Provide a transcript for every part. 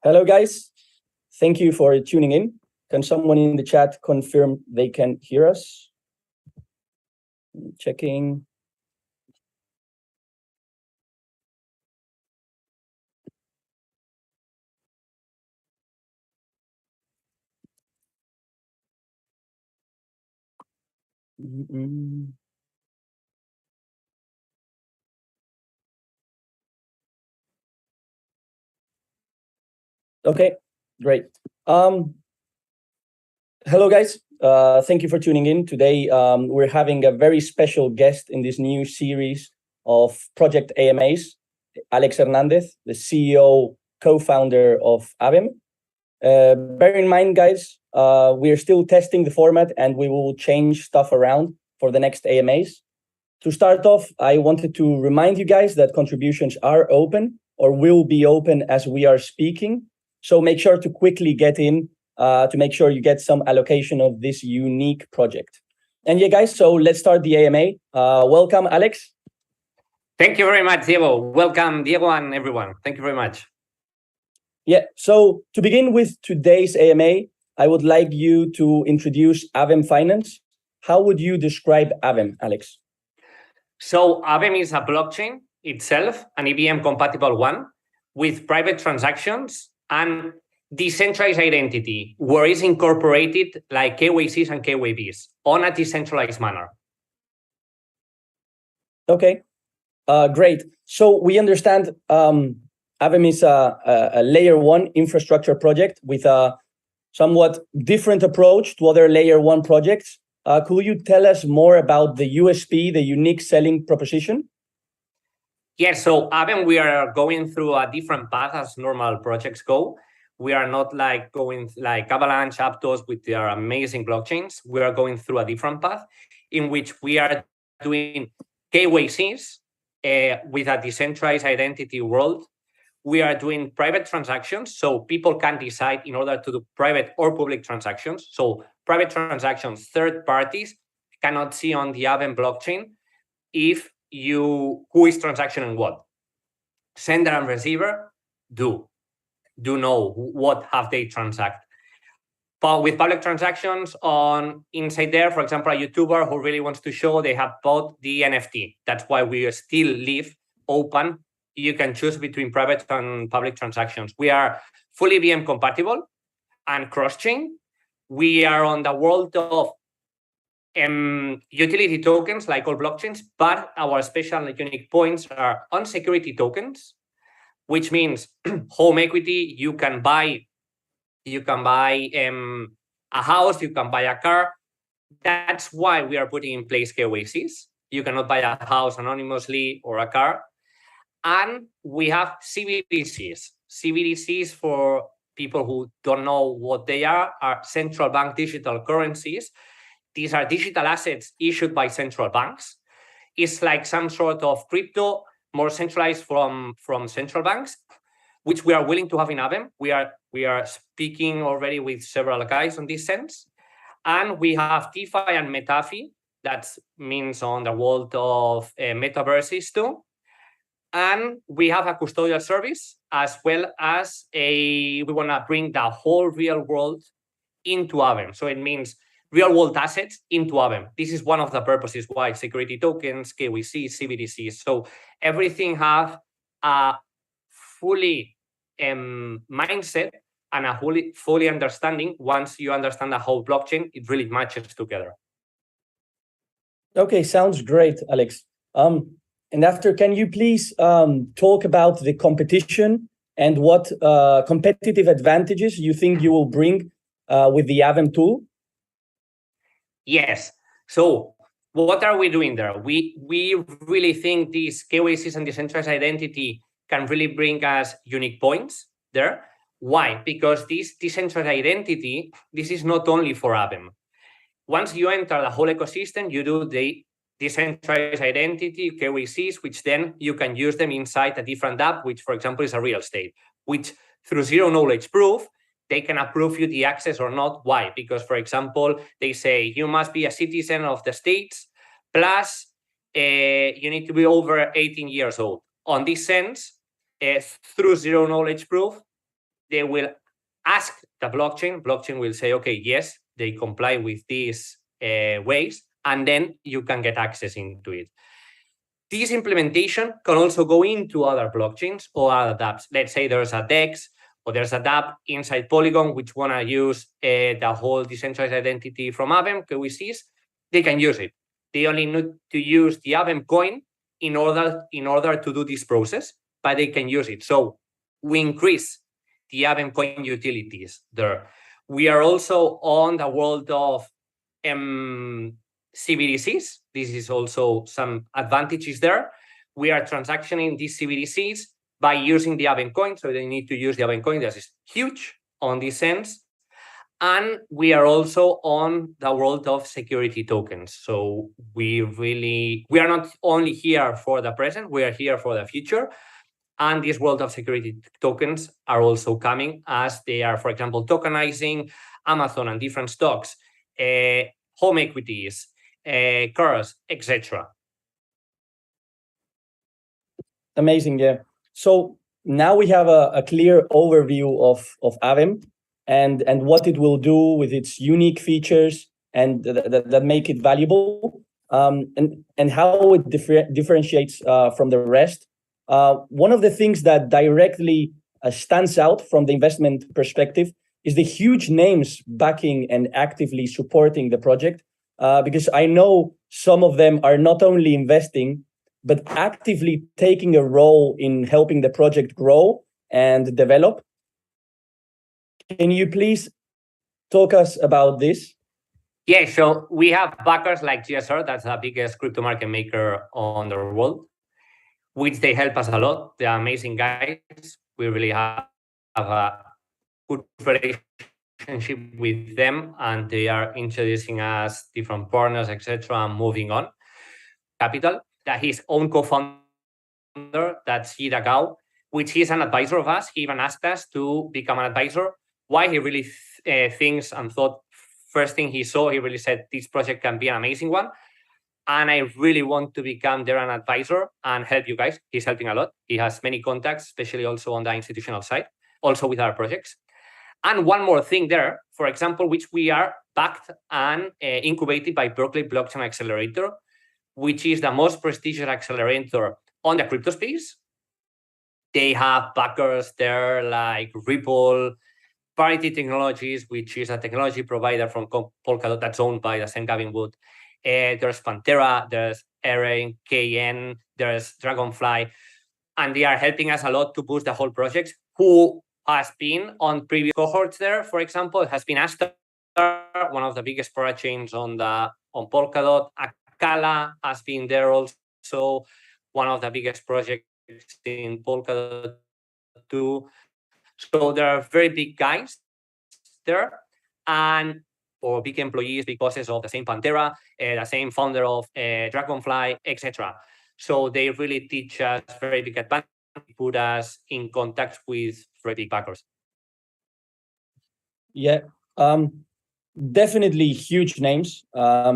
Hello, guys. Thank you for tuning in. Can someone in the chat confirm they can hear us? Checking. Okay, great. Hello, guys. Thank you for tuning in. Today, we're having a very special guest in this new series of Project AMAs, Alex Hernandez, the CEO, co-founder of AVEM. Bear in mind, guys, we are still testing the format and we will change stuff around for the next AMAs. To start off, I wanted to remind you guys that contributions are open or will be open as we are speaking. So make sure to quickly get in to make sure you get some allocation of this unique project. And yeah, guys, so let's start the AMA. Welcome, Alex. Thank you very much, Diego. Welcome, Diego, and everyone. Thank you very much. Yeah, so to begin with today's AMA, I would like you to introduce AVEM Finance. How would you describe AVEM, Alex? So AVEM is a blockchain itself, an EVM compatible one, with private transactions and decentralized identity, where it's incorporated like KYCs and KYBs on a decentralized manner. Okay, great. So we understand AVEM is a layer one infrastructure project with a somewhat different approach to other layer one projects. Could you tell us more about the USP, the unique selling proposition? Yes, so AVEM, we are going through a different path as normal projects go. We are not like going like Avalanche, Aptos with their amazing blockchains. We are going through a different path in which we are doing KYCs with a decentralized identity world. We are doing private transactions, so people can decide in order to do private or public transactions. So private transactions, third parties cannot see on the AVEM blockchain who is transactioning what. Sender and receiver do know what have they transact. But with public transactions on inside there, for example, a YouTuber who really wants to show they have bought the NFT. That's why we still leave open. You can choose between private and public transactions. We are fully VM compatible and cross-chain. We are on the world of utility tokens like all blockchains, but our special and unique points are on security tokens, which means home equity. You can buy a house, you can buy a car. That's why we are putting in place KYCs. You cannot buy a house anonymously or a car. And we have CBDCs. CBDCs, for people who don't know what they are central bank digital currencies. These are digital assets issued by central banks. It's like some sort of crypto, more centralized from central banks, which we are willing to have in AVEM. We are speaking already with several guys on this sense. And we have DeFi and MetaFi. That means on the world of metaverses too. And we have a custodial service, as well as we want to bring the whole real world into AVEM. So it means real world assets into AVEM. This is one of the purposes why security tokens, KYC, CBDCs. So everything have a fully mindset and a fully understanding. Once you understand the whole blockchain, it really matches together. Okay, sounds great, Alex. And after, can you please talk about the competition and what competitive advantages you think you will bring with the AVEM tool? Yes. So what are we doing there? We really think these KYCs and decentralized identity can really bring us unique points there. Why? Because this decentralized identity, this is not only for AVEM. Once you enter the whole ecosystem, you do the decentralized identity, KYCs, which then you can use them inside a different app, which, for example, is a real estate, which through zero knowledge proof, they can approve you the access or not. Why? Because, for example, they say you must be a citizen of the States, plus you need to be over 18 years old. On this sense, through zero knowledge proof, they will ask the blockchain. Blockchain will say, okay, yes, they comply with these ways, and then you can get access into it. This implementation can also go into other blockchains or other dApps. Let's say there's a DEX or there's a dApp inside Polygon which want to use the whole decentralized identity from AVEM, KYCs. They can use it. They only need to use the AVEM coin in order to do this process, but they can use it. So we increase the AVEM coin utilities there. We are also on the world of CBDCs. This is also some advantages there. We are transactioning these CBDCs by using the AVEM coin, so they need to use the AVEM coin. That is huge on this sense. And we are also on the world of security tokens. So we are not only here for the present, we are here for the future. And this world of security tokens are also coming as they are, for example, tokenizing Amazon and different stocks, home equities, cars, etc. Amazing, yeah. So now we have a clear overview of AVEM and what it will do with its unique features and that make it valuable, and how it differentiates from the rest. One of the things that directly stands out from the investment perspective is the huge names backing and actively supporting the project, because I know some of them are not only investing, but actively taking a role in helping the project grow and develop. Can you please talk us about this? Yeah, so we have backers like GSR, that's the biggest crypto market maker on the world, which they help us a lot. They're amazing guys. We really have a good relationship with them, and they are introducing us different partners, etc., and moving on. Capital, that his own co-founder, that's Hida Gao, which is an advisor of us. He even asked us to become an advisor. Why? He really thinks and thought, first thing he saw, he really said, this project can be an amazing one. And I really want to become there an advisor and help you guys. He's helping a lot. He has many contacts, especially also on the institutional side, also with our projects. And one more thing there, for example, which we are backed and incubated by Berkeley Blockchain Accelerator, which is the most prestigious accelerator on the crypto space. They have backers there like Ripple, Parity Technologies, which is a technology provider from Polkadot that's owned by the same Gavin Wood. There's Pantera, there's Eren, KN, there's Dragonfly, and they are helping us a lot to boost the whole project. Who has been on previous cohorts there, for example, has been Astar, one of the biggest parachains on Polkadot. Akala has been there also, one of the biggest projects in Polkadot too. So there are very big guys there, and or big employees, big bosses of the same Pantera, the same founder of Dragonfly, etc. So they really teach us very big advantage, put us in contact with very big backers. Yeah, definitely huge names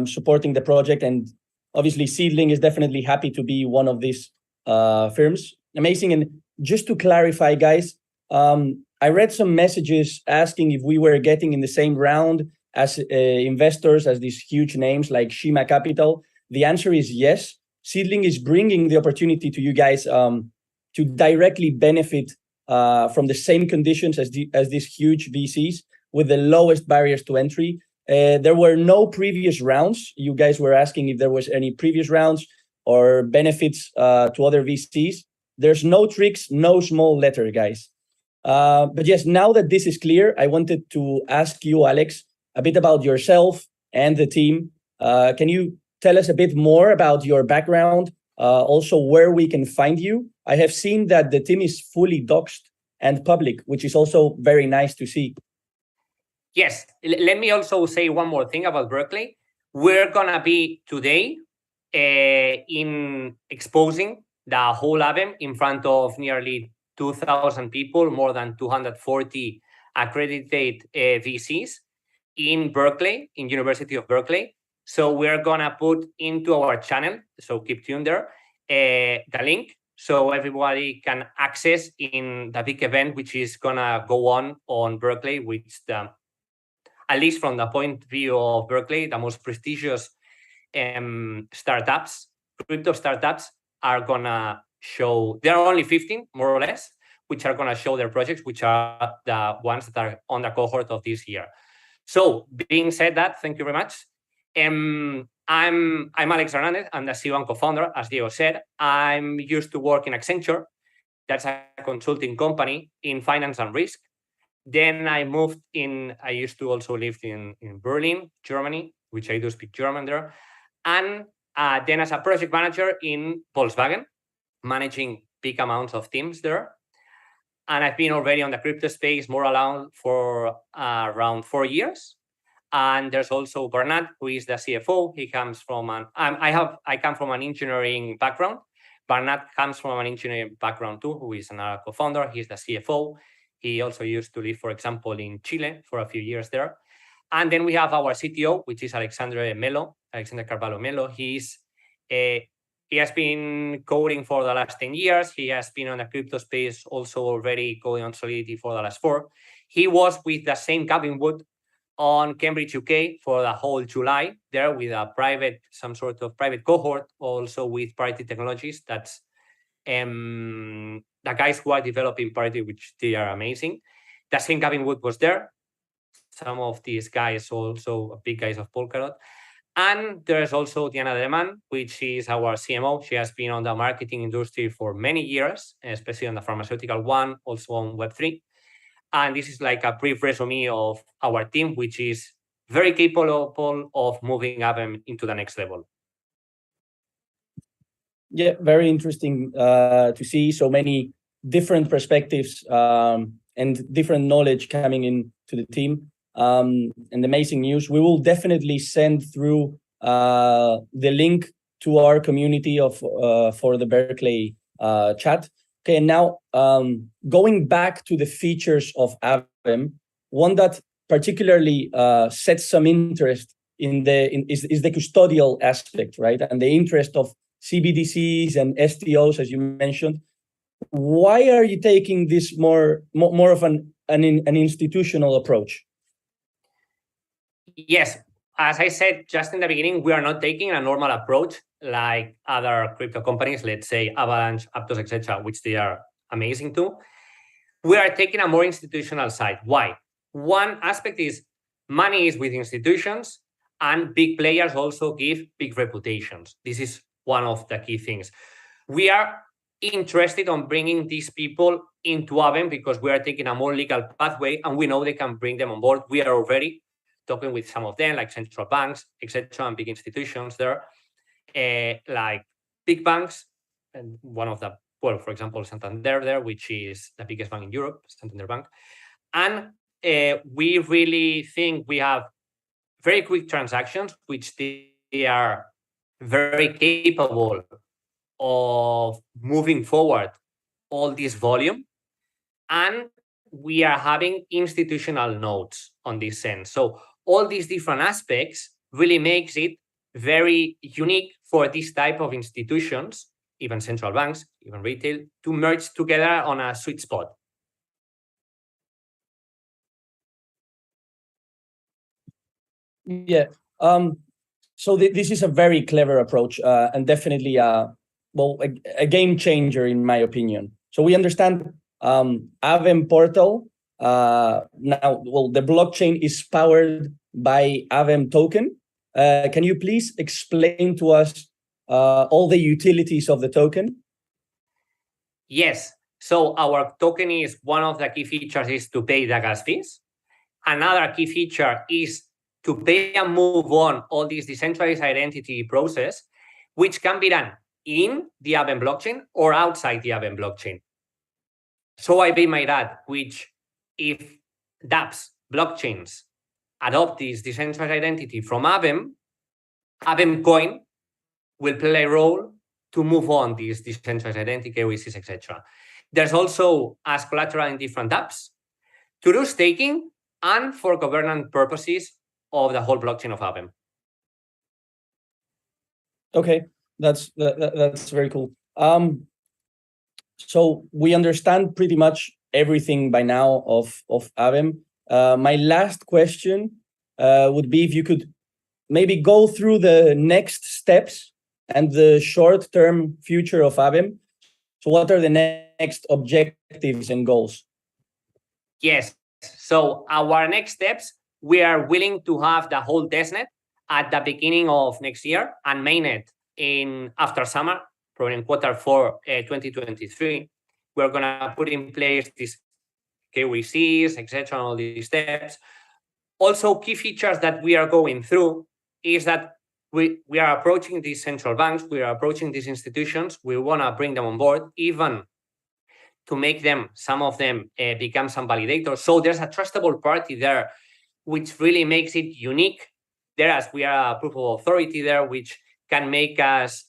supporting the project, and obviously Seedling is definitely happy to be one of these firms. Amazing. And just to clarify, guys, I read some messages asking if we were getting in the same round as investors as these huge names like Shima Capital. The answer is yes. Seedling is bringing the opportunity to you guys to directly benefit from the same conditions as these huge VCs with the lowest barriers to entry. There were no previous rounds. You guys were asking if there was any previous rounds or benefits to other VCs. There's no tricks, no small letter, guys. But yes, now that this is clear, I wanted to ask you, Alex, a bit about yourself and the team. Can you tell us a bit more about your background, also where we can find you? I have seen that the team is fully doxed and public, which is also very nice to see. Yes, let me also say one more thing about Berkeley. We're going to be today in exposing the whole AVEM in front of nearly 2,000 people, more than 240 accredited VCs in Berkeley, in University of Berkeley. So we're going to put into our channel, so keep tuned there, the link so everybody can access in the big event, which is gonna go on Berkeley, which at least from the point of view of Berkeley, the most prestigious startups, crypto startups, are gonna show. There are only 15, more or less, which are gonna show their projects, which are the ones that are on the cohort of this year. So, being said that, thank you very much. I'm Alex Hernandez. I'm the CEO and co-founder, as Diego said. I'm used to work in Accenture. That's a consulting company in finance and risk. Then I moved in. I used to also live in Berlin, Germany, which I do speak German there. And then as a project manager in Volkswagen, managing big amounts of teams there. And I've been already on the crypto space more around for around 4 years. And there's also Bernat, who is the CFO. He comes from I come from an engineering background. Bernat comes from an engineering background too, who is another co-founder. He's the CFO. He also used to live, for example, in Chile for a few years there. And then we have our CTO, which is Alexander Carvalho Melo. He has been coding for the last 10 years. He has been on the crypto space also already coding on Solidity for the last 4. He was with the same Gavin Wood on Cambridge, UK for the whole July there with some sort of private cohort, also with Parity Technologies. That's the guys who are developing Parity, which they are amazing. The same Gavin Wood was there. Some of these guys also big guys of Polkadot. And there's also Diana Deman, which is our CMO. She has been on the marketing industry for many years, especially on the pharmaceutical one, also on Web3. And this is like a brief resume of our team, which is very capable of moving AVEM into the next level. Yeah, very interesting to see so many different perspectives and different knowledge coming into the team. And amazing news. We will definitely send through the link to our community of for the Berkeley chat. Okay, and now going back to the features of AVEM, one that particularly sets some interest is the custodial aspect, right? And the interest of CBDCs and STOs, as you mentioned. Why are you taking this more of an institutional approach? Yes, as I said just in the beginning, we are not taking a normal approach like other crypto companies, let's say Avalanche, Aptos, etc., which they are amazing too. We are taking a more institutional side. Why? One aspect is money is with institutions, and big players also give big reputations. This is one of the key things. We are interested on bringing these people into AVEM because we are taking a more legal pathway, and we know they can bring them on board. We are already talking with some of them, like central banks, etc., and big institutions there, like big banks, and one of the, well, for example, Santander there, which is the biggest bank in Europe, Santander Bank. And we really think we have very quick transactions, which they are very capable of moving forward all this volume. And we are having institutional nodes on this sense. So all these different aspects really makes it very unique for this type of institutions, even central banks, even retail, to merge together on a sweet spot. Yeah. So this is a very clever approach and definitely a game changer in my opinion. So we understand AVEM portal now. Well, the blockchain is powered by AVEM token. Can you please explain to us all the utilities of the token? Yes. So our token is one of the key features is to pay the gas fees. Another key feature is to pay and move on all this decentralized identity process, which can be done in the AVEM blockchain or outside the AVEM blockchain. So I might add, which if dApps, blockchains, adopt this decentralized identity from AVEM, AVEM coin will play a role to move on these decentralized identity, KYCs, etc. There's also as collateral in different dApps to do staking and for governance purposes of the whole blockchain of AVEM. Okay, that's very cool. So we understand pretty much everything by now of AVEM. My last question would be if you could maybe go through the next steps and the short-term future of AVEM. So what are the next objectives and goals? Yes. So our next steps, we are willing to have the whole testnet at the beginning of next year and mainnet in after summer, probably in Q4 2023. We're gonna put in place these KYCs, etc., all these steps. Also, key features that we are going through is that we are approaching these central banks, we are approaching these institutions, we want to bring them on board, even to make them, some of them, become some validators. So there's a trustable party there, which really makes it unique. Whereas we are a proof of authority there, which can make us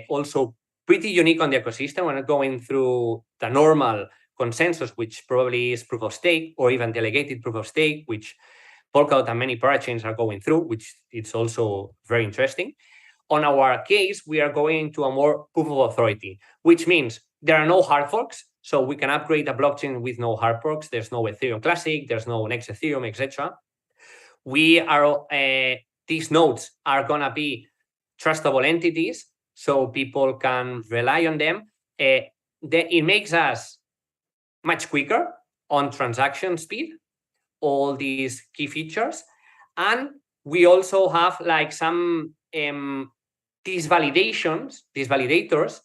also pretty unique on the ecosystem. We're not going through the normal consensus, which probably is proof of stake or even delegated proof of stake, which Polkadot and many parachains are going through, which it's also very interesting. On our case, we are going to a more proof of authority, which means there are no hard forks. So we can upgrade a blockchain with no hard forks. There's no Ethereum Classic, there's no Next Ethereum, etc. We are these nodes are gonna be trustable entities, so people can rely on them. It makes us much quicker on transaction speed, all these key features. And we also have like some these validators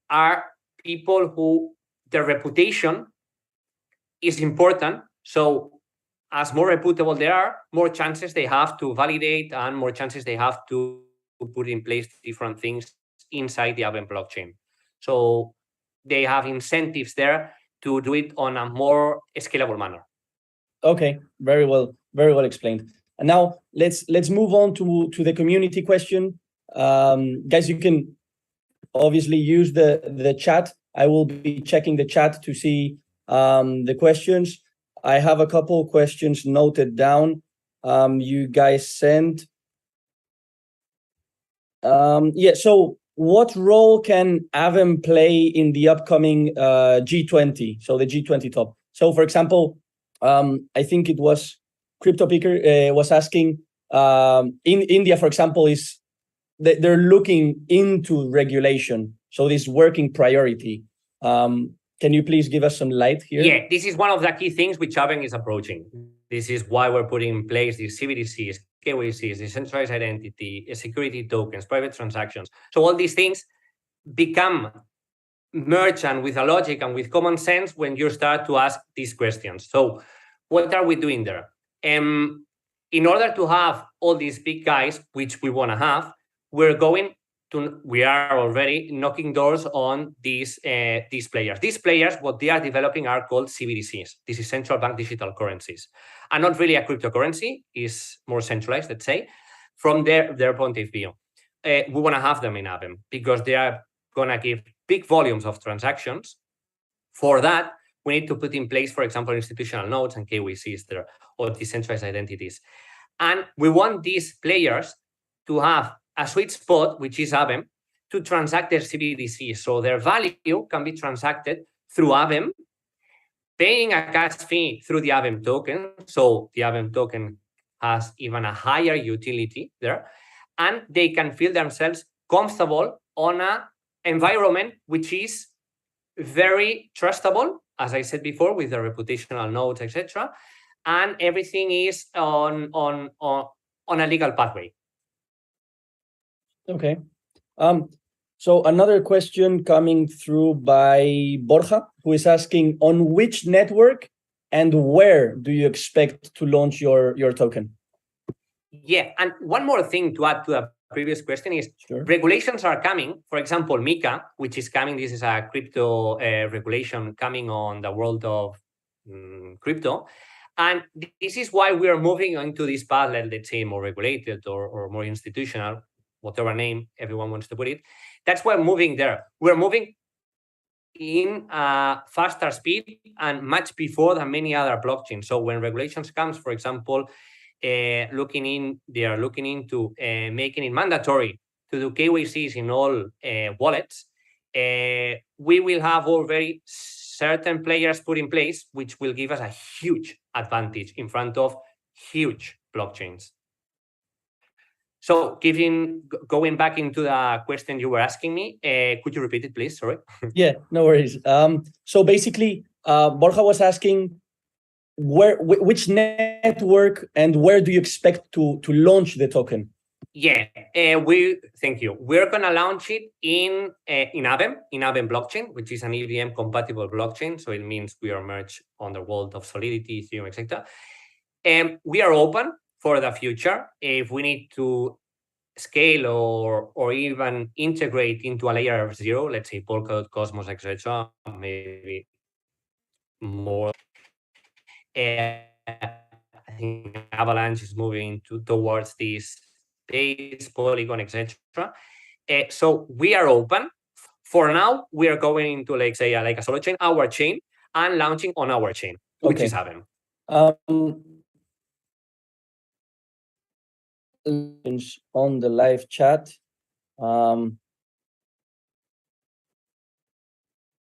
are people who their reputation is important. So as more reputable they are, more chances they have to validate and more chances they have to put in place different things inside the AVEM blockchain. So they have incentives there to do it on a more scalable manner. Okay, very well explained. And now let's move on to the community question. Guys, you can obviously use the chat. I will be checking the chat to see the questions. I have a couple of questions noted down. You guys sent. Yeah, so what role can AVEM play in the upcoming G20? So the G20 top. So for example, I think it was Crypto Picker was asking, in India, for example, they're looking into regulation. So this working priority. Can you please give us some light here? Yeah, this is one of the key things which AVEM is approaching. This is why we're putting in place these CBDCs, KYCs, decentralized identity, security tokens, private transactions. So all these things become merchant with a logic and with common sense when you start to ask these questions. So what are we doing there? In order to have all these big guys, which we want to have, we are already knocking doors on these players. These players, what they are developing are called CBDCs. This is central bank digital currencies. And not really a cryptocurrency, is more centralized, let's say, from their point of view. We want to have them in AVEM because they are going to give big volumes of transactions. For that, we need to put in place, for example, institutional nodes and KYCs there, or decentralized identities. And we want these players to have a sweet spot, which is AVEM, to transact their CBDCs. So their value can be transacted through AVEM, paying a gas fee through the AVEM token. So the AVEM token has even a higher utility there. And they can feel themselves comfortable on an environment which is very trustable, as I said before, with the reputational nodes, etc. And everything is on a legal pathway. Okay. So another question coming through by Borja, who is asking, on which network and where do you expect to launch your token? Yeah, and one more thing to add to the previous question is regulations are coming. For example, MiCA, which is coming, this is a crypto regulation coming on the world of crypto. And this is why we are moving into this path, let's say more regulated or more institutional, whatever name everyone wants to put it. That's why we're moving there. We're moving in a faster speed and much before than many other blockchains. So when regulations comes, for example, they are looking into making it mandatory to do KYCs in all wallets. we will have already certain players put in place, which will give us a huge advantage in front of huge blockchains. So going back into the question you were asking me, could you repeat it, please? Sorry. Yeah, no worries. So basically, Borja was asking which network and where do you expect to launch the token? Yeah, thank you. We're gonna launch it in AVEM blockchain, which is an AVM compatible blockchain. So it means we are merged on the world of Solidity, Ethereum, etc. And we are open for the future if we need to scale or even integrate into a layer of zero, let's say Polkadot, Cosmos, etc. Maybe more. I think Avalanche is moving towards this space, Polygon, etc. So we are open. For now, we are going into, like, say, like a solo chain, our chain, and launching on our chain, which is AVEM. On the live chat.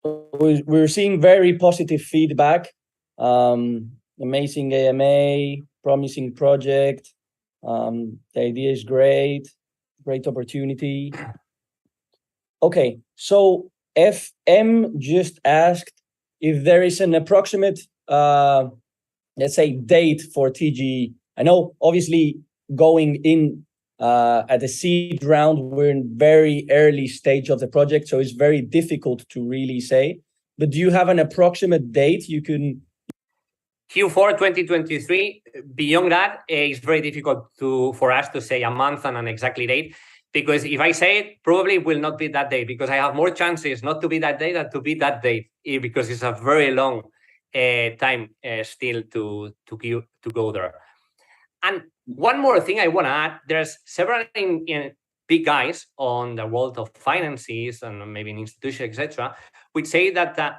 We're seeing very positive feedback. Amazing AMA, promising project. The idea is great opportunity. Okay, so FM just asked if there is an approximate, let's say, date for TGE. I know, obviously, going in at the seed round, we're in very early stage of the project, so it's very difficult to really say. But do you have an approximate date you can? Q4 2023. Beyond that, it's very difficult for us to say a month and an exactly date, because if I say it, probably it will not be that day, because I have more chances not to be that day than to be that date, because it's a very long time still to go there. And one more thing I want to add, there's several big guys on the world of finances and maybe an institution, etc., which say that the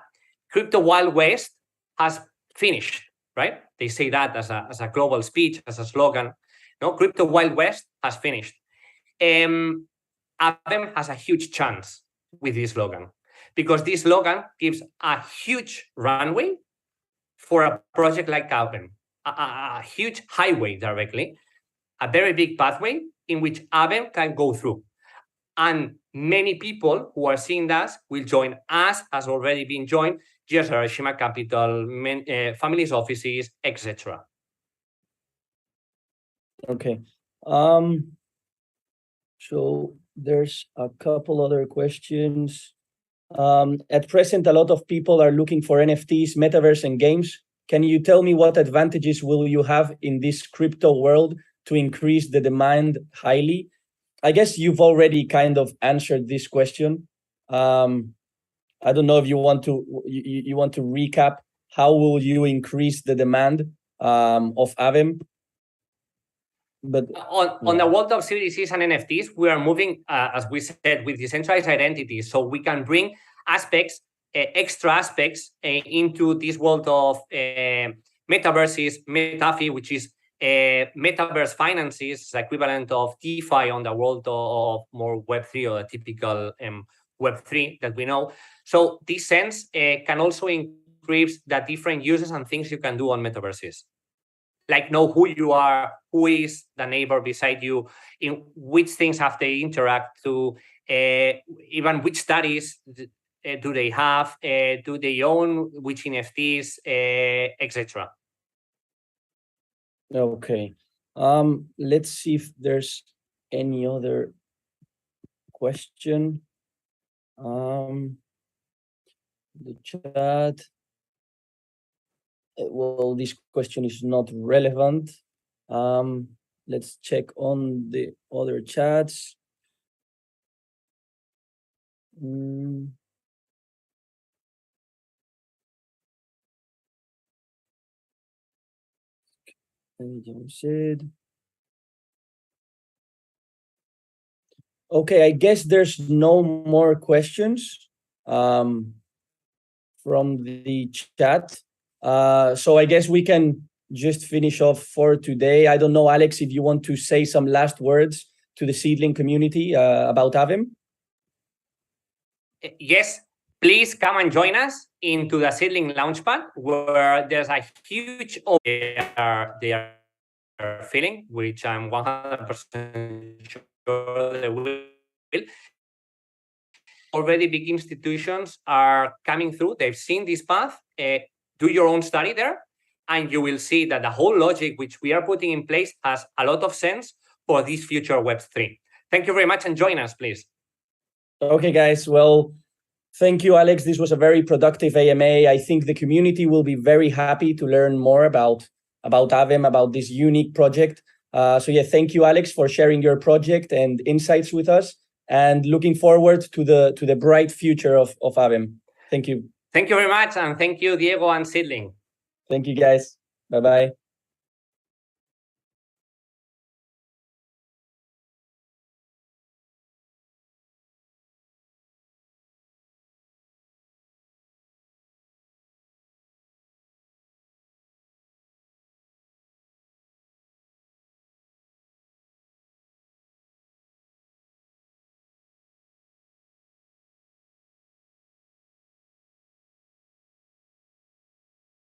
crypto Wild West has finished, right? They say that as a global speech, as a slogan. No, crypto Wild West has finished. AVEM has a huge chance with this slogan, because this slogan gives a huge runway for a project like AVEM. A huge highway directly, a very big pathway in which AVEM can go through. And many people who are seeing that will join us, has already been joined, just Hiroshima Capital, families' offices, etc. Okay. So there's a couple other questions. At present, a lot of people are looking for NFTs, metaverse, and games. Can you tell me what advantages will you have in this crypto world to increase the demand highly? I guess you've already kind of answered this question. I don't know if you want to recap. How will you increase the demand of AVEM? But on the world of CBDCs and NFTs, we are moving, as we said, with decentralized identities, so we can bring aspects, extra aspects into this world of metaverses, MetaFi, which is metaverse finances, equivalent of DeFi on the world of more Web3 or a typical Web3 that we know. So this sense can also increase the different uses and things you can do on metaverses. Like know who you are, who is the neighbor beside you, in which things have they interact to, even which studies do they have, do they own, which NFTs, etc. Okay. Let's see if there's any other question. The chat. Well, this question is not relevant. Let's check on the other chats. Okay, I guess there's no more questions from the chat. So I guess we can just finish off for today. I don't know, Alex, if you want to say some last words to the Seedling community about AVEM. yes, please come and join us into the Seedling Launchpad, where there's a huge they are feeling, which I'm 100% sure they will. Already big institutions are coming through. They've seen this path. Do your own study there, and you will see that the whole logic which we are putting in place has a lot of sense for this future Web3. Thank you very much, and join us, please. Okay, guys. Well, thank you, Alex. This was a very productive AMA. I think the community will be very happy to learn more about AVEM, about this unique project. So yeah, thank you, Alex, for sharing your project and insights with us, and looking forward to the bright future of AVEM. Thank you. Thank you very much, and thank you, Diego and Seedling. Thank you, guys. Bye-bye.